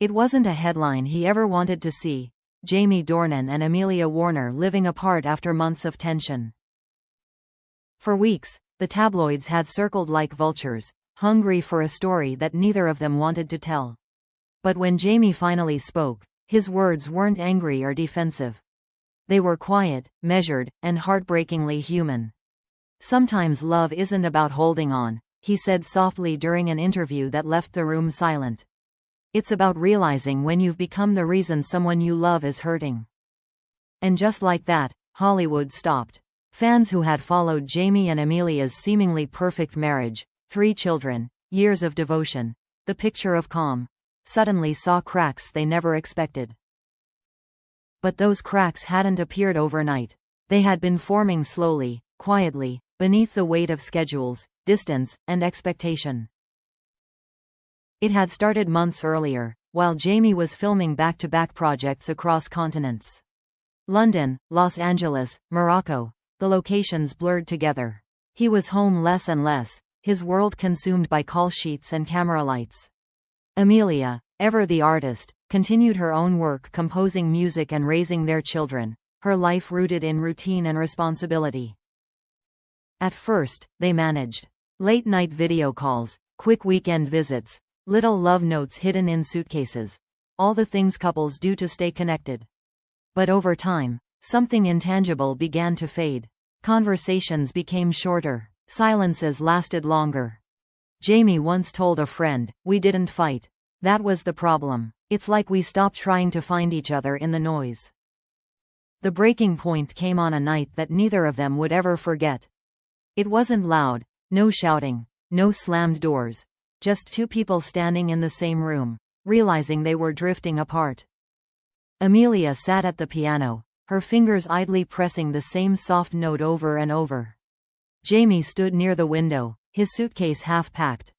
It wasn't a headline he ever wanted to see: Jamie Dornan and Amelia Warner living apart after months of tension. For weeks, the tabloids had circled like vultures, hungry for a story that neither of them wanted to tell. But when Jamie finally spoke, his words weren't angry or defensive. They were quiet, measured, and heartbreakingly human. "Sometimes love isn't about holding on," he said softly during an interview that left the room silent. "It's about realizing when you've become the reason someone you love is hurting." And just like that, Hollywood stopped. Fans who had followed Jamie and Amelia's seemingly perfect marriage, 3 children, years of devotion, the picture of calm, suddenly saw cracks they never expected. But those cracks hadn't appeared overnight. They had been forming slowly, quietly, beneath the weight of schedules, distance, and expectation. It had started months earlier, while Jamie was filming back-to-back projects across continents. London, Los Angeles, Morocco. The locations blurred together. He was home less and less, his world consumed by call sheets and camera lights. Amelia, ever the artist, continued her own work, composing music and raising their children, her life rooted in routine and responsibility. At first, they managed late-night video calls, quick weekend visits, little love notes hidden in suitcases, all the things couples do to stay connected. But over time, something intangible began to fade. Conversations became shorter. Silences lasted longer. Jamie once told a friend, "We didn't fight. That was the problem. It's like we stopped trying to find each other in the noise." The breaking point came on a night that neither of them would ever forget. It wasn't loud, no shouting, no slammed doors, just 2 people standing in the same room, realizing they were drifting apart. Amelia sat at the piano, her fingers idly pressing the same soft note over and over. Jamie stood near the window, his suitcase half-packed.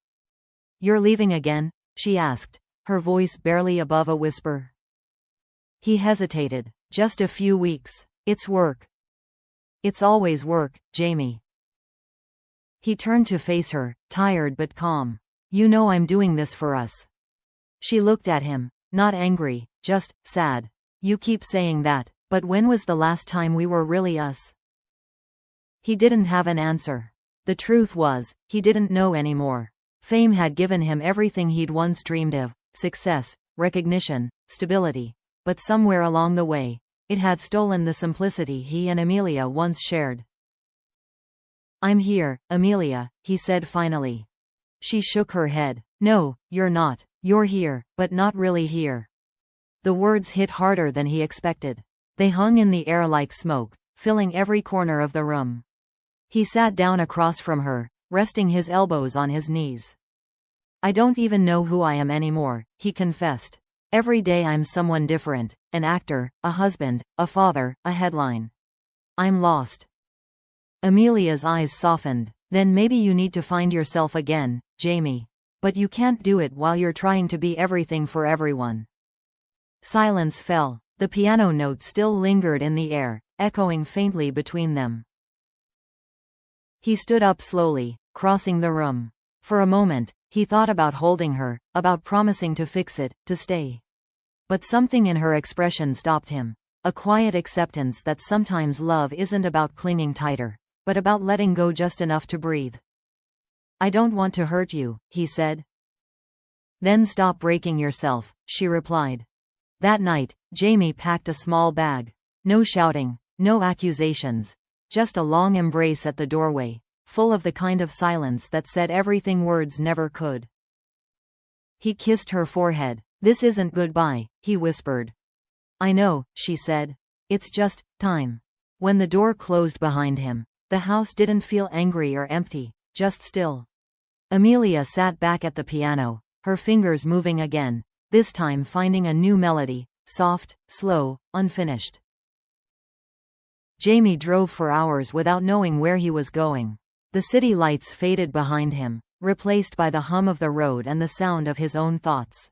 "You're leaving again?" she asked, her voice barely above a whisper. He hesitated. "Just a few weeks. It's work." "It's always work, Jamie." He turned to face her, tired but calm. "You know I'm doing this for us." She looked at him, not angry, just sad. "You keep saying that, but when was the last time we were really us?" He didn't have an answer. The truth was, he didn't know anymore. Fame had given him everything he'd once dreamed of: success, recognition, stability. But somewhere along the way, it had stolen the simplicity he and Amelia once shared. "I'm here, Amelia," he said finally. She shook her head. "No, you're not. You're here, but not really here." The words hit harder than he expected. They hung in the air like smoke, filling every corner of the room. He sat down across from her, resting his elbows on his knees. "I don't even know who I am anymore," he confessed. "Every day I'm someone different, an actor, a husband, a father, a headline. I'm lost." Amelia's eyes softened. "Then maybe you need to find yourself again, Jamie. But you can't do it while you're trying to be everything for everyone." Silence fell. The piano notes still lingered in the air, echoing faintly between them. He stood up slowly, crossing the room. For a moment, he thought about holding her, about promising to fix it, to stay. But something in her expression stopped him. A quiet acceptance that sometimes love isn't about clinging tighter, but about letting go just enough to breathe. "I don't want to hurt you," he said. "Then stop breaking yourself," she replied. That night, Jamie packed a small bag. No shouting, no accusations. Just a long embrace at the doorway, full of the kind of silence that said everything words never could. He kissed her forehead. "This isn't goodbye," he whispered. "I know," she said. "It's just time." When the door closed behind him, the house didn't feel angry or empty, just still. Amelia sat back at the piano, her fingers moving again, this time finding a new melody, soft, slow, unfinished. Jamie drove for hours without knowing where he was going. The city lights faded behind him, replaced by the hum of the road and the sound of his own thoughts.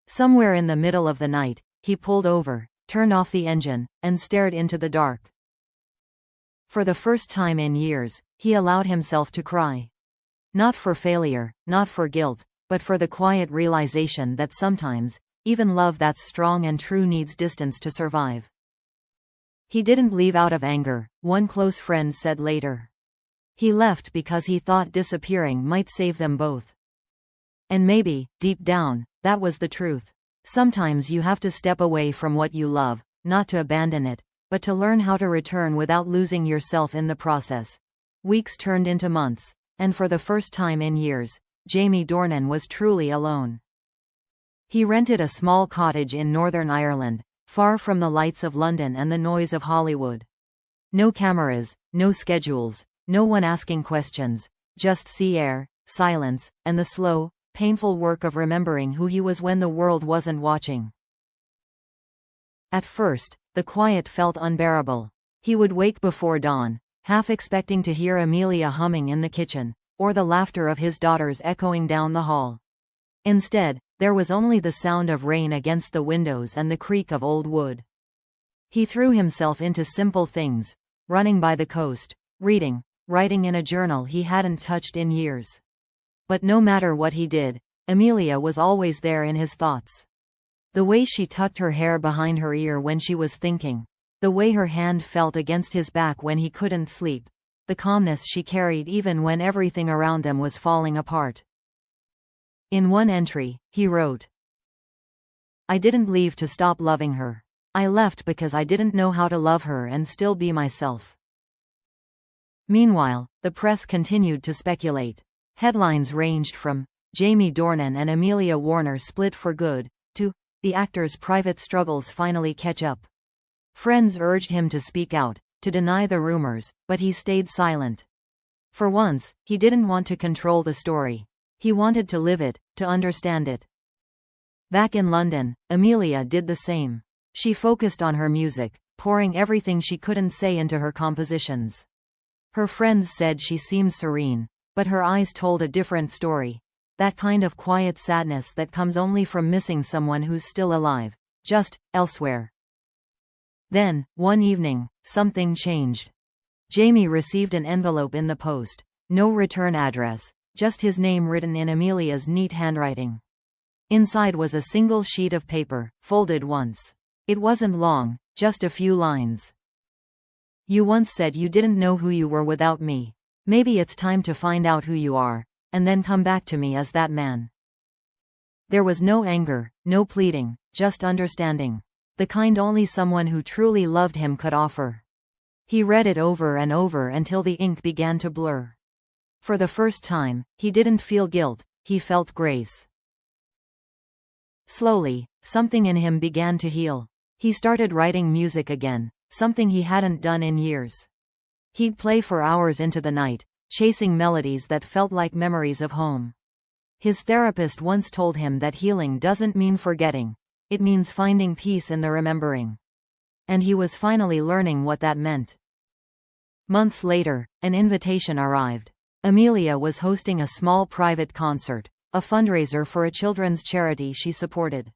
Somewhere in the middle of the night, he pulled over, turned off the engine, and stared into the dark. For the first time in years, he allowed himself to cry. Not for failure, not for guilt, but for the quiet realization that sometimes, Even love that's strong and true needs distance to survive. He didn't leave out of anger, one close friend said later. He left because he thought disappearing might save them both. And maybe, deep down, that was the truth. Sometimes you have to step away from what you love, not to abandon it, but to learn how to return without losing yourself in the process. Weeks turned into months, and for the first time in years, Jamie Dornan was truly alone. He rented a small cottage in Northern Ireland, far from the lights of London and the noise of Hollywood. No cameras, no schedules, no one asking questions, just sea air, silence, and the slow, painful work of remembering who he was when the world wasn't watching. At first, the quiet felt unbearable. He would wake before dawn, half expecting to hear Amelia humming in the kitchen, or the laughter of his daughters echoing down the hall. Instead, there was only the sound of rain against the windows and the creak of old wood. He threw himself into simple things, running by the coast, reading, writing in a journal he hadn't touched in years. But no matter what he did, Amelia was always there in his thoughts. The way she tucked her hair behind her ear when she was thinking, the way her hand felt against his back when he couldn't sleep, the calmness she carried even when everything around them was falling apart. In one entry, he wrote, "I didn't leave to stop loving her. I left because I didn't know how to love her and still be myself." Meanwhile, the press continued to speculate. Headlines ranged from, "Jamie Dornan and Amelia Warner split for good," to, "The actor's private struggles finally catch up." Friends urged him to speak out, to deny the rumors, but he stayed silent. For once, he didn't want to control the story. He wanted to live it, to understand it. Back in London, Amelia did the same. She focused on her music, pouring everything she couldn't say into her compositions. Her friends said she seemed serene, but her eyes told a different story. That kind of quiet sadness that comes only from missing someone who's still alive, just elsewhere. Then, one evening, something changed. Jamie received an envelope in the post, no return address, just his name written in Amelia's neat handwriting. Inside was a single sheet of paper, folded once. It wasn't long, just a few lines. "You once said you didn't know who you were without me. Maybe it's time to find out who you are, and then come back to me as that man." There was no anger, no pleading, just understanding. The kind only someone who truly loved him could offer. He read it over and over until the ink began to blur. For the first time, he didn't feel guilt, he felt grace. Slowly, something in him began to heal. He started writing music again, something he hadn't done in years. He'd play for hours into the night, chasing melodies that felt like memories of home. His therapist once told him that healing doesn't mean forgetting, it means finding peace in the remembering. And he was finally learning what that meant. Months later, an invitation arrived. Amelia was hosting a small private concert, a fundraiser for a children's charity she supported.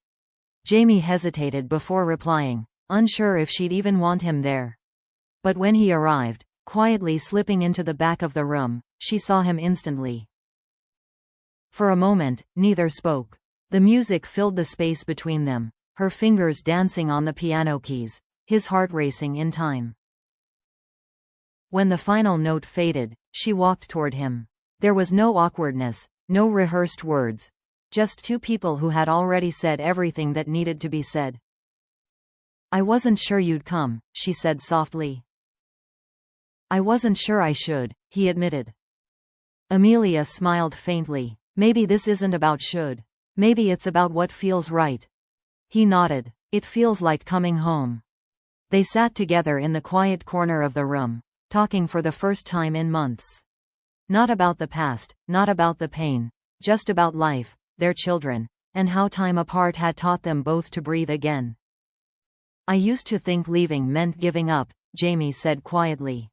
Jamie hesitated before replying, unsure if she'd even want him there. But when he arrived, quietly slipping into the back of the room, she saw him instantly. For a moment, neither spoke. The music filled the space between them, her fingers dancing on the piano keys, his heart racing in time. When the final note faded, she walked toward him. There was no awkwardness, no rehearsed words, just two people who had already said everything that needed to be said. "I wasn't sure you'd come," she said softly. "I wasn't sure I should," he admitted. Amelia smiled faintly. "Maybe this isn't about should. Maybe it's about what feels right." He nodded. "It feels like coming home." They sat together in the quiet corner of the room, talking for the first time in months. Not about the past, not about the pain, just about life, their children, and how time apart had taught them both to breathe again. "I used to think leaving meant giving up," Jamie said quietly.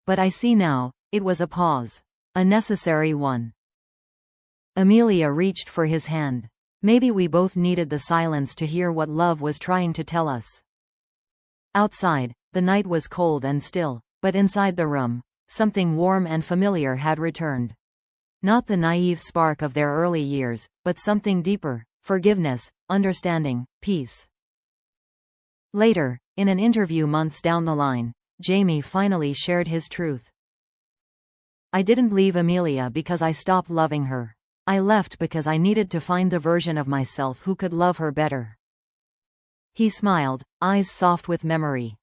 "But I see now, it was a pause. A necessary one." Amelia reached for his hand. "Maybe we both needed the silence to hear what love was trying to tell us." Outside, the night was cold and still, but inside the room, something warm and familiar had returned. Not the naive spark of their early years, but something deeper, forgiveness, understanding, peace. Later, in an interview months down the line, Jamie finally shared his truth. "I didn't leave Amelia because I stopped loving her. I left because I needed to find the version of myself who could love her better." He smiled, eyes soft with memory.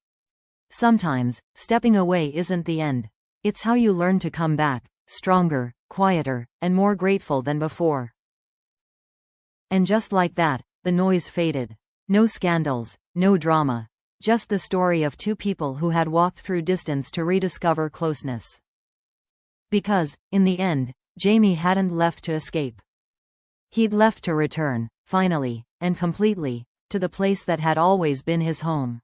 Sometimes, stepping away isn't the end. It's how you learn to come back, stronger, quieter, and more grateful than before. And just like that, the noise faded. No scandals, no drama. Just the story of two people who had walked through distance to rediscover closeness. Because, in the end, Jamie hadn't left to escape. He'd left to return, finally, and completely, to the place that had always been his home.